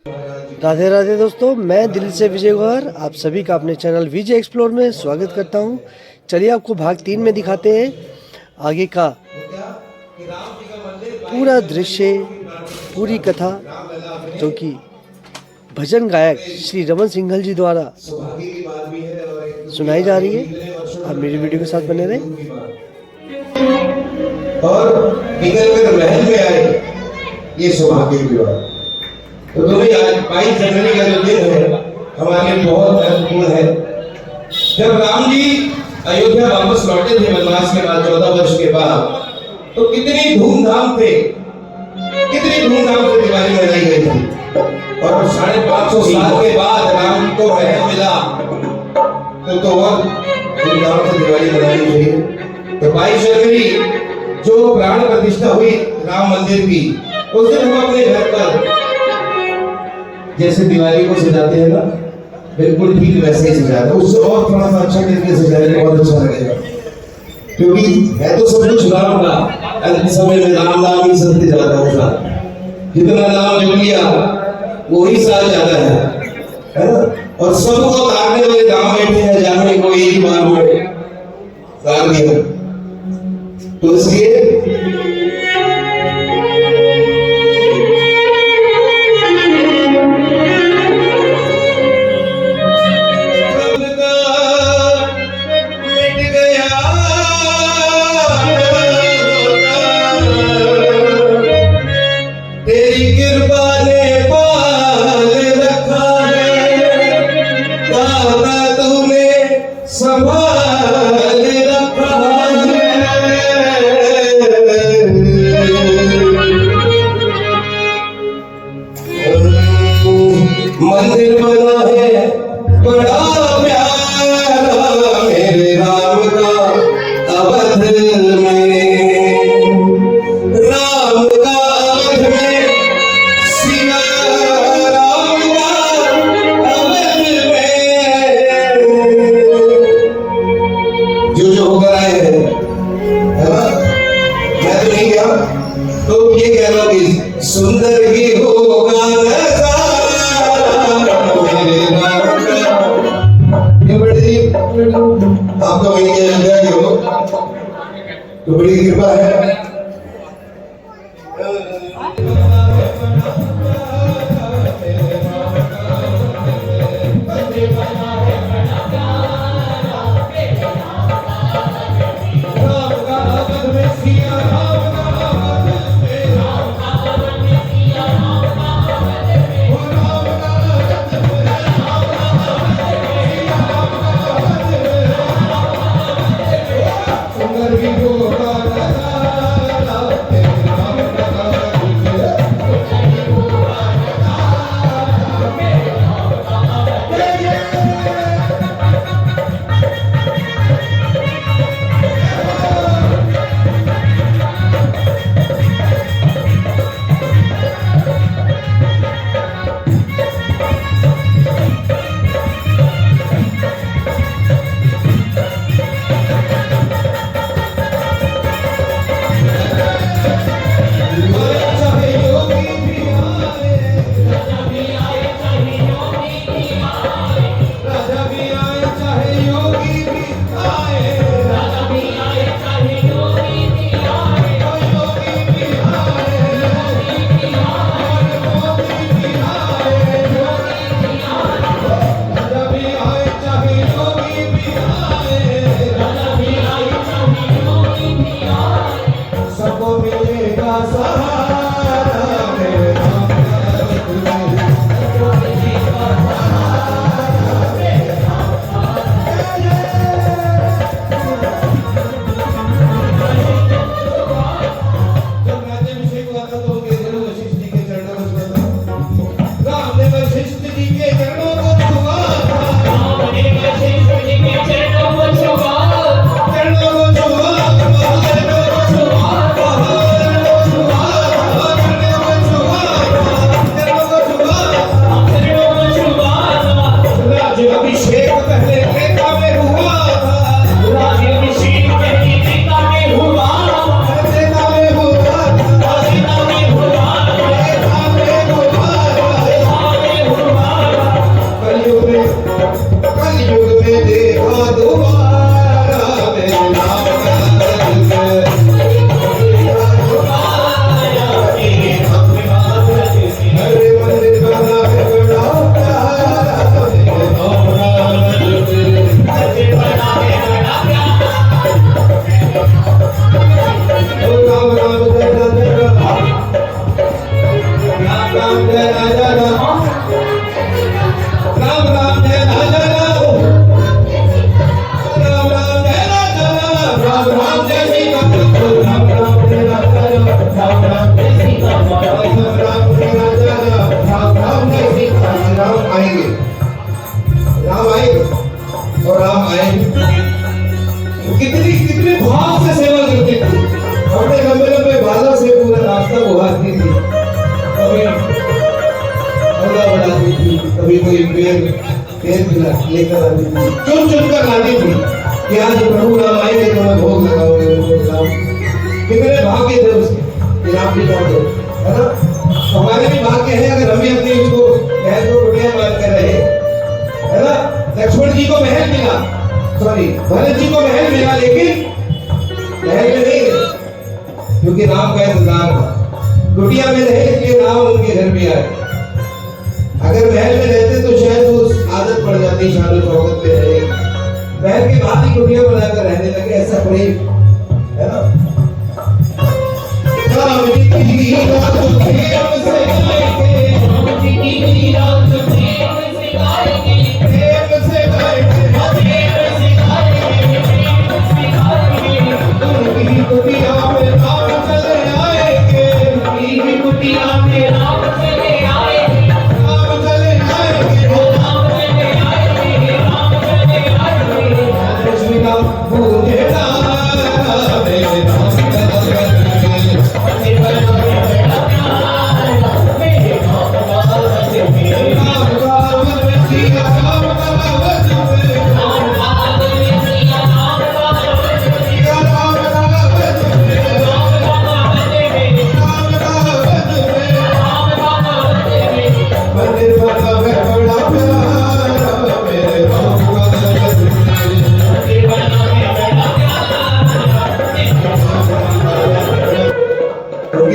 राधे राधे दोस्तों, मैं दिल्ली से विजय गौहर आप सभी का अपने चैनल विजय एक्सप्लोर में स्वागत करता हूं। चलिए आपको भाग 3 में दिखाते हैं आगे का पूरा दृश्य, पूरी कथा, जो कि भजन गायक श्री रमन सिंघल जी द्वारा सुनाई जा रही है। आप मेरी वीडियो के साथ बने रहें। और निकल कर महल में आए, ये सौभाग्य की बात। तो तुम्हें आज 22 जनवरी का जो दिन है हमारे लिए बहुत महत्वपूर्ण है। जब राम जी अयोध्या वापस लौटे थे वनवास के बाद 14 वर्ष के बाद, तो कितनी धूमधाम से दिवाली मनाई गई थी। और 550 साल के बाद राम जी को महल मिला, तो और धूमधाम से दिवाली मनानी चाहिए। तो 22 जनवरी जो प्राण प्रतिष्ठा हुई राम मंदिर की, उस दिन हम अपने घर पर जैसे दिवाली को सजाते हैं ना, बिल्कुल ठीक वैसे ही सजाते हैं। उससे और थोड़ा सा अच्छा करके सजाने में बहुत अच्छा लगेगा, क्योंकि है तो सब कुछ राम का। अंत समय में राम नाम ही सत्य जाता होगा। जितना नाम जो लिया वही साथ जाता है ना। और सबको तारने वाले गांव बैठे हैं, जाने को एक ही बार में तार दिया। तो इसलिए मंदिर बना है बड़ा प्यारा मेरे राम का अवध में, राम का अवध में, सिया राम का अवध में। जो होकर आए हैं, है ना? मैं तो नहीं गया, तो ये कह रहा हूँ सुंदर ही होगा नजारा। आपका वही क्या हो, तो बड़ी कृपा है। राजा राम, राम राम जय राजा राम, राम राम जय राजा राम, राम राम जय सीता राम, राम राम जय राजा राम, राम राम जय सीता राम, राम राम जय राजा राम, राम राम जय सीता राम। आएंगे, राम आएंगे और राम आएंगे। कितनी कितने भाव से सेवा करते थे, अपने लंबे लंबे बालों से पूरा रास्ता बुहारती थी, कभी हल्ला बढ़ाती थी, कभी कोई पेड़ लेकर आती थी, चुन चुन कर लाती थी कि आज प्रभु राम आएंगे तो मैं भोग लगाऊंगा। कितने भाग्य थे उसके कि राम जी का है ना। हमारे भी भाग्य है अगर हम भी अपनी उसको महल को कुटिया मान कर रहे, है ना। लक्ष्मण जी को महल मिला, सॉरी भरत जी को महल मिला, लेकिन महल में नहीं रहे क्योंकि राम का इंतजार था। कुटिया में रहे इसलिए राम उनके घर भी आए। अगर महल में रहते तो शायद वो आदत पड़ जाती शान शौकत में रहे, महल के बाद ही कुटिया बनाकर रहने लगे, ऐसा कोई है ना। राम जी की रात प्रेम से गाएंगे, राम जी की रात प्रेम से गाएंगे, प्रेम से गाएंगे, प्रेम से गाएंगे, प्रेम से गाएंगे। उनकी कुटिया में राम चले आएंगे, उनकी कुटिया में राम चले आएंगे, राम चले आएंगे, राम चले आएंगे, राम चले आएंगे। कृष्ण का पूजे राम मेरे राम का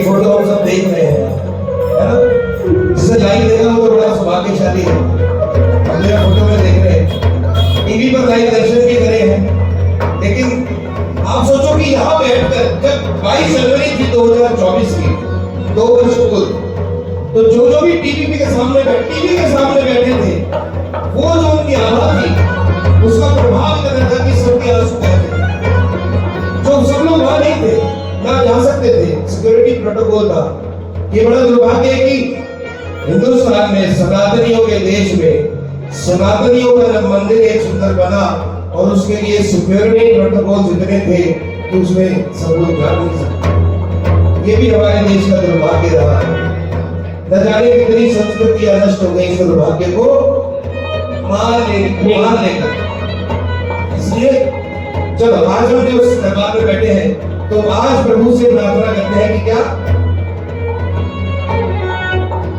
फोटो हम सब देख रहे हैं, है ना। जिसे लाइव देखा वो तो बड़ा सौभाग्यशाली है। हम मेरा फोटो में देख रहे हैं, टीवी पर लाइव दर्शन भी करे हैं, लेकिन आप सोचो कि यहाँ बैठकर जब 22 जनवरी थी 2024 की, 2 वर्ष पूर्व, तो जो भी टीवी के सामने बैठे थे, वो जो उनकी आवाज थी उसका प्रभाव इतना था कि सबके आंसू बह गए। जो सब लोग वहां नहीं थे, ना जा सकते थे, सिक्योरिटी प्रोटोकॉल था। ये बड़ा दुर्भाग्य है कि हिंदुस्तान में सनातनियों के देश में सनातनियों का जब मंदिर एक सुंदर बना और उसके लिए सिक्योरिटी प्रोटोकॉल जितने थे कि उसमें सब लोग जा नहीं सकते। ये भी हमारे देश का दुर्भाग्य रहा है। न जाने कितनी संस्कृति नष्ट हो गई इस दुर्भाग्य को मार लेकर। इसलिए जब आज हम जो उस दरबार में बैठे हैं तो आज प्रभु से प्रार्थना करते हैं कि क्या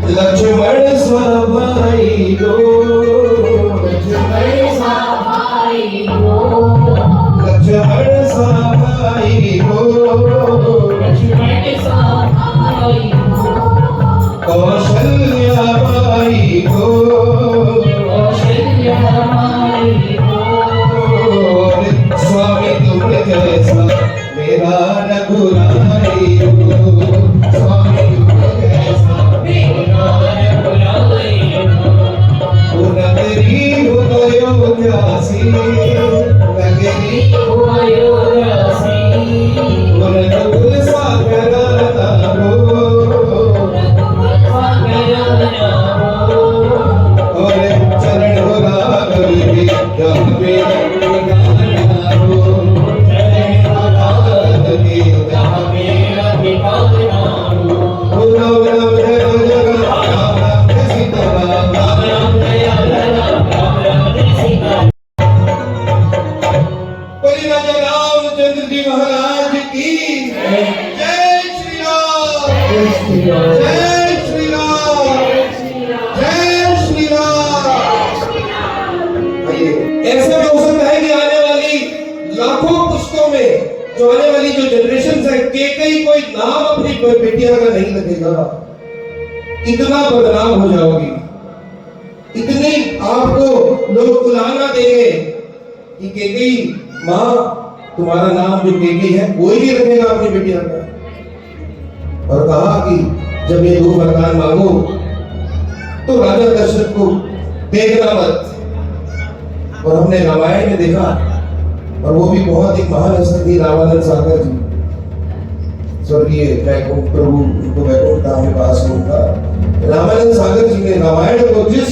लक्ष्मण सभाई गो, लक्ष्मण सभाई गो, लक्ष्मण सभाई गो, लक्ष्मण सभाई गो, कौशल्या बाई गो, कौशल्या बाई गो। स्वामी तुम जैसा मेरा रघुराई हो, स्वामी तुम जैसा मेरा रघुराई हो। नगरी हो अयोध्यासी, नगरी हो अयोध्यासी, रघुकुल सागर हो, रघुकुल सागर हो, और चरण हो राघव के जहाँ पे रामचंद्र जी महाराज की जय श्री राम, जय श्री राम, जय श्री राम। ऐसा भी हो सकता है कि आने वाली लाखों पुस्तकों में जो आने वाली जो जनरेशन है कई कोई नाम अपनी बेटियां का नहीं लगेगा। इतना बदनाम हो जाओगी, इतनी आपको लोग बुलाना देंगे कि केकई माँ तुम्हारा नाम जो केकई है कोई भी रखेगा अपनी बेटियां का। और कहा कि जब ये 2 वरदान मांगो तो राजा दशरथ को देखना मत। और हमने रामायण में देखा, और वो भी बहुत एक महान हस्ती रामानंद सागर जी, स्वर्गीय प्रभु उनको वैकुंठ धाम में वास में उनका रामानंद सागर जी ने रामायण को जिस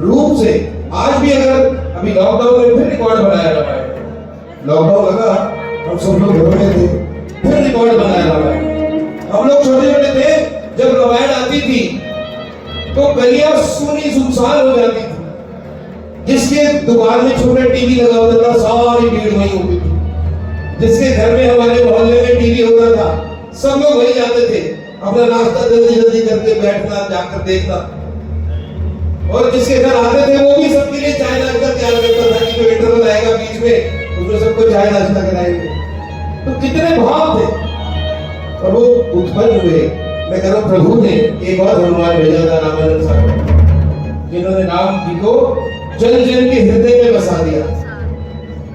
रूप से, आज भी अगर अभी लॉकडाउन में फिर रिकॉर्ड बनाया रामायण, लॉकडाउन लगा हम सब लोग घर में थे, फिर रिकॉर्ड बनाया रामायण। हम लोग छोटे छोटे थे जब रामायण आती थी तो गलियां सुनी सुनसान हो जाती थी, जिसके दुकान में छोटा टीवी लगा होता था सारी भीड़ वहीं होती थी, जिसके घर में हमारे मोहल्ले में टीवी होता था सब लोग वहीं जाते थे, अपना नाश्ता जल्दी जल्दी करके बैठना, जाकर देखना। और जिसके घर आते थे वो भी सबके लिए चाय नाश्ता तैयार करता था कि जो इंटरवल आएगा बीच में उसमें सबको चाय नाश्ता कराएंगे। तो कितने भाव थे, और वो उत्पन्न हुए। मैं कह रहा हूं प्रभु ने एक और हनुमान भेजा था रामानंद साहब, जिन्होंने राम जी को जन जन के हृदय में बसा दिया।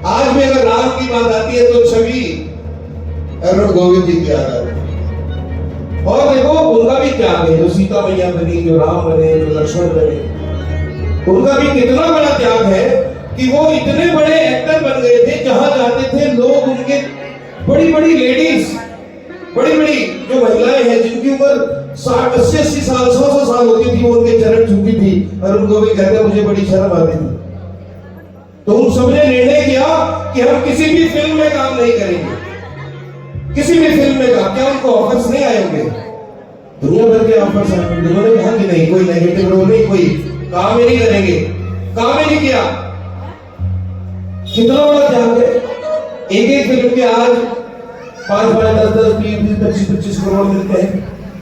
आज भी अगर राम की बात आती है तो छवि अरुण गोविंद जी की याद आती है। और देखो उनका भी त्याग है, जो सीता मैया बनी, जो राम बने, जो लक्ष्मण बने, उनका भी कितना बड़ा त्याग है कि वो इतने बड़े एक्टर बन गए थे, जहां जाते थे लोग उनके, बड़ी बड़ी लेडीज, बड़ी बड़ी जो महिलाएं हैं जिनकी उम्र 60-80 साल 100 साल होती थी, वो उनके चरण छूती थी। और उनको भी कहते मुझे बड़ी शर्म आती थी। तो उन सबने निर्णय किया कि हम किसी भी फिल्म में काम नहीं करेंगे, किसी भी फिल्म में काम। क्या उनको ऑफर्स नहीं आए होंगे? दुनिया भर के ऑफर्स आए। उन्होंने कहा कि नहीं, कोई नेगेटिव रोल नहीं, कोई काम ही नहीं करेंगे, काम ही नहीं किया। कितना बड़ा त्याग है। एक एक फिल्म के आज 5-5, 10-10, 20-20, 25-25 करोड़ मिलते हैं।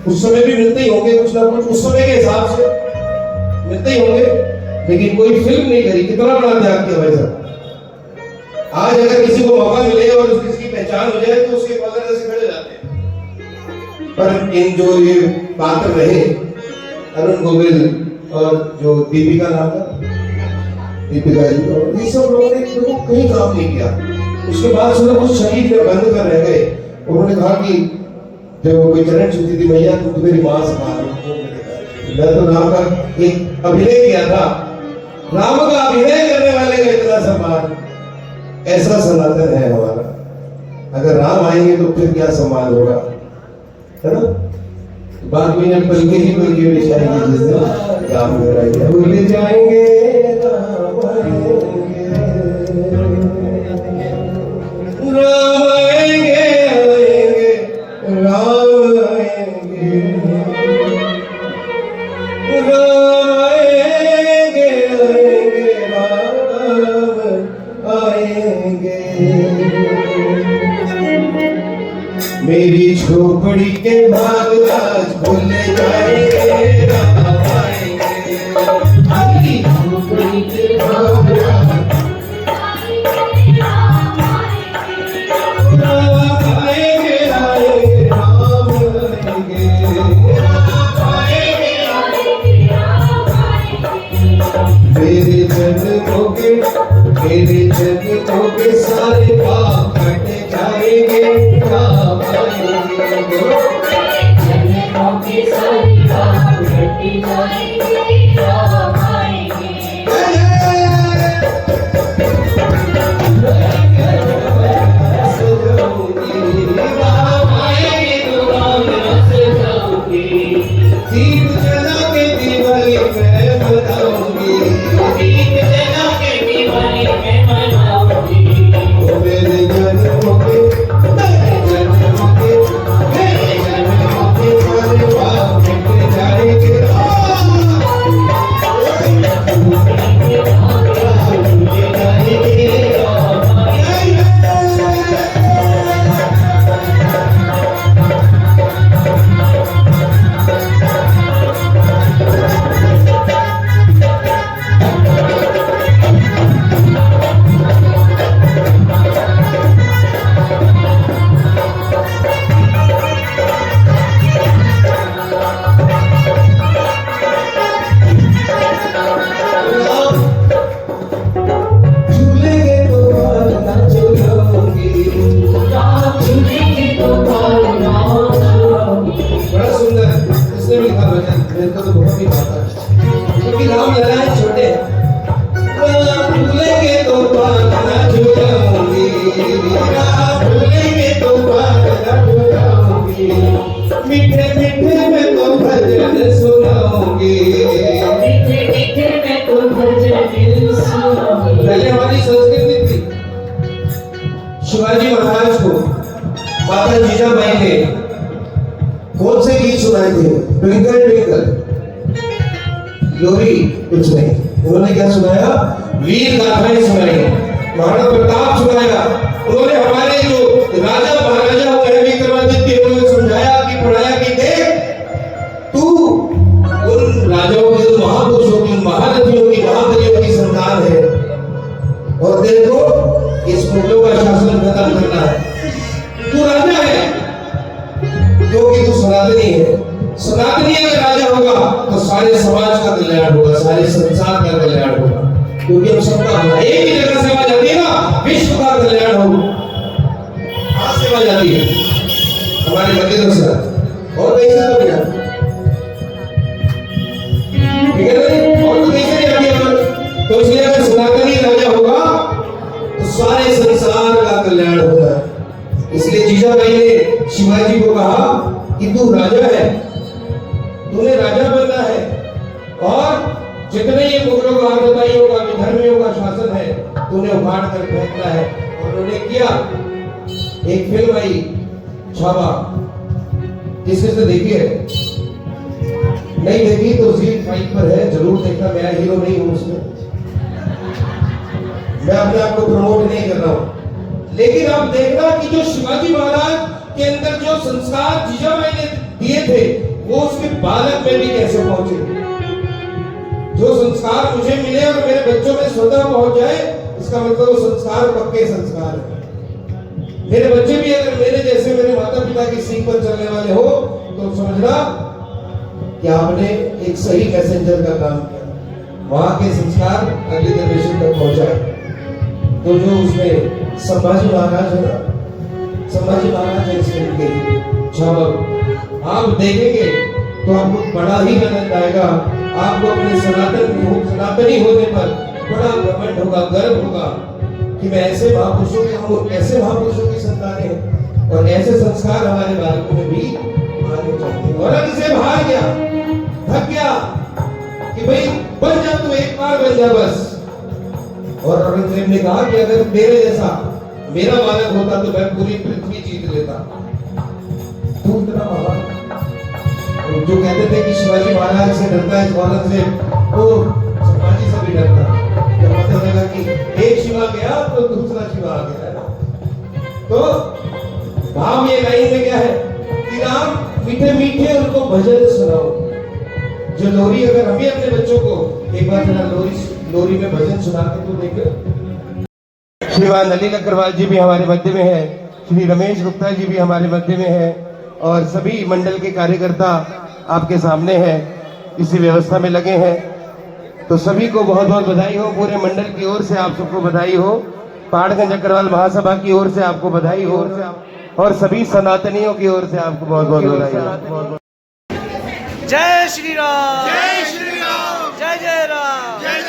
उस समय भी मिलते ही होंगे कुछ ना कुछ, उस समय के हिसाब से मिलते ही होंगे, लेकिन कोई फिल्म नहीं करी। कितना बड़ा त्याग किया भाई साहब। आज अगर किसी को मौका मिले और किसी की पहचान हो जाए तो उसके बगल से खड़े जाते हैं। पर इन जो ये पात्र रहे, अरुण गोविल और जो दीपिका नाम था, दीपिका जी, और ये सब लोगों ने कहीं काम नहीं किया। उसके बाद सब कुछ शरीर में बंद कर रह गए। उन्होंने कहा कि जब कोई चरण छूती थी, मैया तुम तो मेरी मां समान हो। मैं तो राम का एक अभिनय किया था, राम का अभिनय करने वाले का इतना सम्मान, ऐसा सनातन है हमारा। अगर राम आएंगे तो फिर क्या सम्मान होगा, है ना? बाद में जब पलके ही पलके बिछाएंगे, जिस दिन राम घर आएंगे, भूल जाएंगे राम आएंगे, राम आएंगे, आएंगे राम आएंगे, राम आएंगे, आएंगे राम आएंगे। मेरी झोपड़ी के भाग आज खुल जाएंगे, राम आएंगे। मेरी झोपड़ी के भाग मेरे जन्मों के सारे पाप कट जाएंगे, राम आएंगे। जन्मों के सारे पाप कट जाएंगे, राम आएंगे। राम आएंगे तो राम से जाऊंगी, दीप जला के दिवाली मैं मनाऊंगी, दीप जला के दिवाली मैं मनाऊंगी। मेरे जन्मों के सारे पाप कट जाएंगे, मेरे को तो बहुत ही बात है। क्योंकि राम ललाए छोटे हैं। राम भूलेंगे तो बात न छुड़ाऊंगी, राम भूलेंगे तो बात न छुड़ाऊंगी, मीठे मीठे में तो भजन सुनाऊंगी, मीठे मीठे में तो भजन सुनाऊंगी। पहले हमारी संस्कृति थी, शिवाजी महाराज को माता जीजाबाई ने कौन से गीत सुनाए थे? ट्विंकल ट्विंकल, लोरी कुछ नहीं, उन्होंने क्या सुनाया? वीर गाथाएं सुनाई, महाराणा प्रताप सुनाया। उन्होंने हमारे जो राजा महाराजा हुए विक्रमादित्य, उन्होंने समझाया कि पढ़ाया कि देख तू उन राजाओं के, महापुरुषों की, महारथियों की, महाबलियों की संतान है, और देखो इस मुगलों का शासन खत्म करना है। तू राजा है क्योंकि तू सनातनी है। सनातनी अगर राजा होगा तो सारे समाज का कल्याण होगा, सारे संसार का कल्याण होगा, क्योंकि हम सबका एक ही जगह सेवा जाती है ना, विश्व का कल्याण होगा। कहाँ सेवा जाती है? हमारे मंदिरों से, और कहीं से तो क्या, ठीक है ना? और तो कहीं से नहीं जाती है। तो इसलिए अगर सनातनी राजा होगा तो सारे संसार का कल्याण होगा। इसलिए जीजाबाई ने शिवाजी को कहा कि तू राजा है, तूने राजा बनना है, और जितने ये मुगलों का, आर्यताइयों का, विधर्मियों का शासन है तूने उखाड़ कर फेंकना है। और उन्होंने किया। एक फिल्म आई छावा, जिसने देखी है? नहीं देखी तो ZEE5 पर है, जरूर देखना। मेरा हीरो नहीं हूं उसमें, मैं अपने आप को प्रमोट नहीं कर रहा हूं, लेकिन आप देखना कि जो शिवाजी महाराज के अंदर जो संस्कार जीजाबाई ने दिए थे वो उसके बालक में भी कैसे पहुंचे। जो संस्कार मुझे मिले और मेरे बच्चों में स्वतः पहुंच जाए, इसका मतलब वो संस्कार पक्के संस्कार है। मेरे बच्चे भी अगर मेरे जैसे मेरे माता पिता की सीख पर चलने वाले हो तो समझना कि आपने एक सही मैसेंजर का काम किया, वहां के संस्कार अगली जनरेशन तक पहुंचाए। तो जो उसमें संभाजी महाराज है ना, संभाजी महाराज है इसमें के छावक, आप देखेंगे तो आपको बड़ा ही आनंद आएगा। आपको अपने सनातनी होने पर बड़ा घमंड होगा, गर्व होगा कि मैं ऐसे महापुरुषों के, हम ऐसे महापुरुषों की संतान हैं, और ऐसे संस्कार हमारे बालकों में भी आने चाहिए। और अगर इसे बाहर गया, थक गया कि भाई बन जा, तू एक बार बन जा बस। और औरंगजेब ने कहा कि अगर तेरे जैसा मेरा बालक होता तो मैं पूरी पृथ्वी जीत लेता। तू इतना महान, जो कहते थे कि शिवाजी महाराज से डरता है औरंगजेब, तो संभाजी से भी डरता। जब पता लगा कि एक शिवा गया तो दूसरा शिवा आ गया। तो भाव ये लाइन में क्या है कि राम मीठे मीठे उनको भजन सुनाओ। जो लोरी, अगर हम भी अपने बच्चों को एक बार जरा लोरी में भजन सुना के तो देखो। श्रीमान अनिल अग्रवाल जी भी हमारे मध्य में है, श्री रमेश गुप्ता जी भी हमारे मध्य में है, और सभी मंडल के कार्यकर्ता आपके सामने हैं, इसी व्यवस्था में लगे हैं। तो सभी को बहुत बहुत बधाई हो, पूरे मंडल की ओर से आप सबको बधाई हो, पहाड़गंज अग्रवाल महासभा की ओर से आपको बधाई हो, और सभी सनातनियों की ओर से आपको बहुत बहुत बधाई हो। जय श्री राम, जय श्री राम, जय जय राम। जय